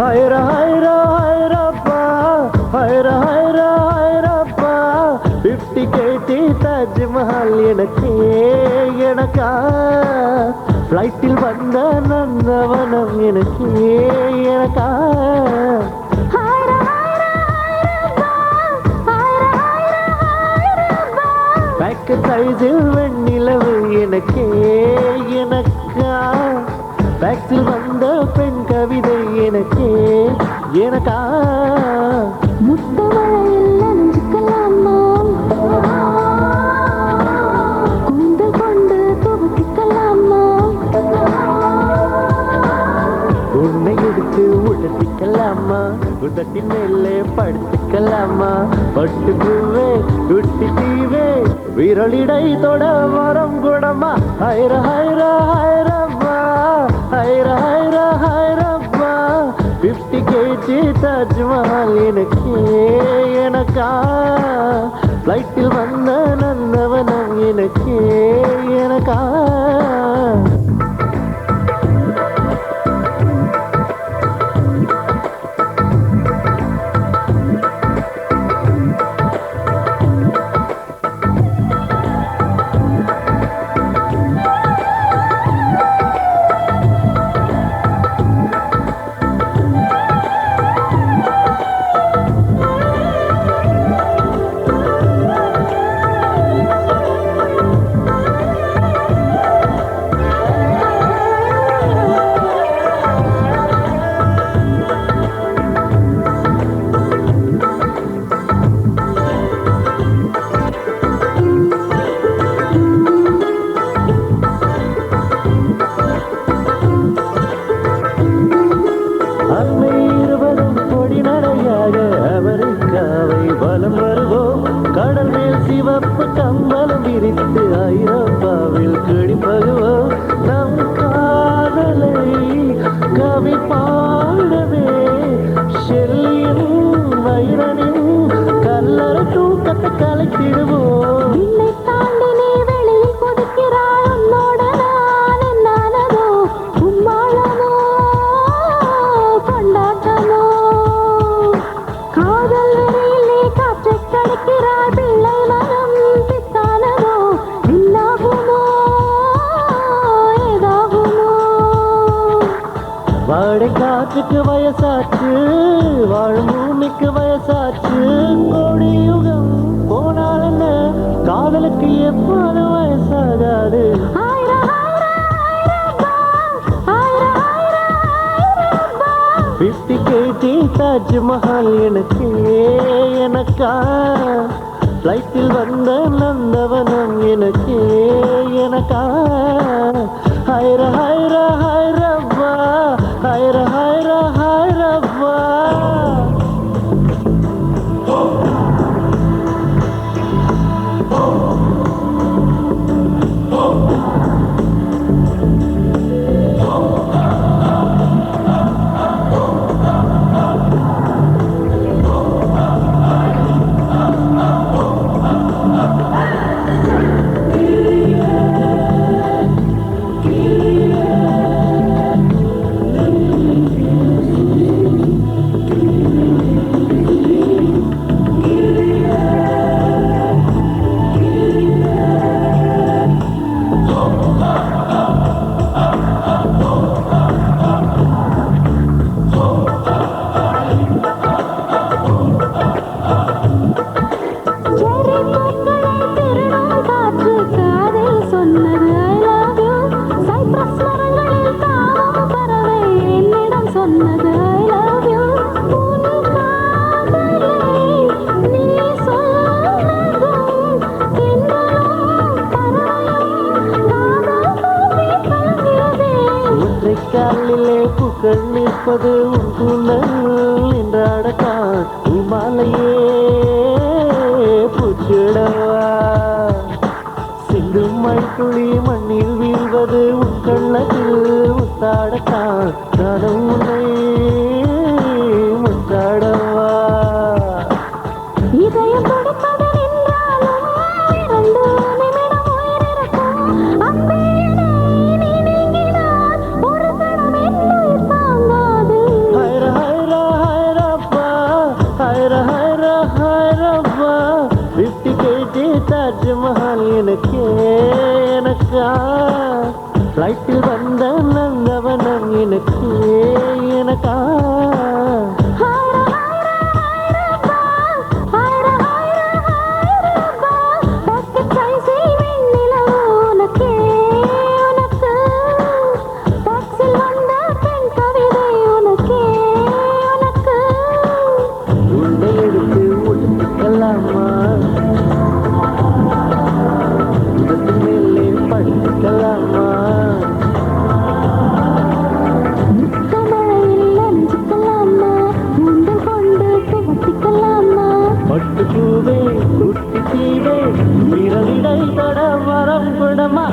ஹைர ஹைர ஹைரப்பா ஹைர ஹைர ஹைரப்பா 50 கேட்டி தாஜ்மஹால் எனக்கா ஃப்ளைட்டில் வந்த நந்தவனம் எனக்கா பேக்கெட் சைஸில் வெண்ணிலவு எனக்கா பேக்ஸில் வந்த பெண் கவிதை எனக்கா முத்தமழையில் நனைஞ்சுக்கலாமா கூந்தல் கொண்டு துவட்டிக்கலாமா உன்னை எடுத்து உடத்திக்கலாமா உதட்டின் மேலே படுத்துக்கலாமா பட்டு பூவே குட்டி தீவே விரலிடை தொட வரம் குடமா ஹைர ஹைர ஹைரப்பா ஹைர ஹைர ஹைரப்பா 50 கேஜி தாஜ்மஹால் எனக்கா ஃப்ளைட்டில் வந்த நந்தவனம் எனக்கா வலம் வருவோம் கடல் மேல் சிவப்பு கம்பளம் விரித்து ஐரோப்பாவில் கிழிப்பகுவோம் நம் காதலை கவி பாடவே ஷெல்லியின் வைரனின் கல்லறை தூக்கத்தை கலைத்திடுவோம் இல்லை தாண்டி நீ வெளியில் கொதிக்கிறாய் உன்னோட நான் என்னானதோ உம்மாளமோ கொண்டாட்டமோ காதல் வெறியில் காற்றை கடிக்கிறாய் பிள்ளை மனம் பித்தானதோ என்னாகுமோ ஏதாகுமோ வாடை காற்றுக்கு வயசாச்சு வாழும் பூமிக்கு வயசாச்சு கோடி யுகம் போனால் என்ன காதலுக்கு எப்போது வயசாகாது 50 கேஜி தாஜ்மஹால் எனக்கா ஃப்ளைட்டில் வந்த நந்தவனம் எனக்கா ஹைர ஹைர ஹைரப்பா ஹைர ஹைர ஹைரப்பா காலிலே பூக்கள் நிற்பது உன் கூந்தல் என்றாடக்கா உமாலையே பூச்சிடவா சிந்தும் மழைத்துளி மண்ணில் வீழ்வது உன் கள்ளத்தில் முத்தாடக்கா நானும் உன்னை முத்தாடவா இதயம் துடிப்பது நின்றாலும் இரண்டு நிமிடம் உயிரிழக்கும் அன்பே நீ நீங்கினால் ஒரு கணம் என்னுயிர் தாங்காது ஹைர ஹைர எனக்கா ஃப்ளைட்டில் வந்த நந்தவனம் எனக்கு எனக்கா உன்னை எடுத்து ஒட்டிக்கலாமா இதற்கு மேலே படிக்கலாமா பட்டு பூவே குட்டி தீவே விரலிடை தட வரம் விடமா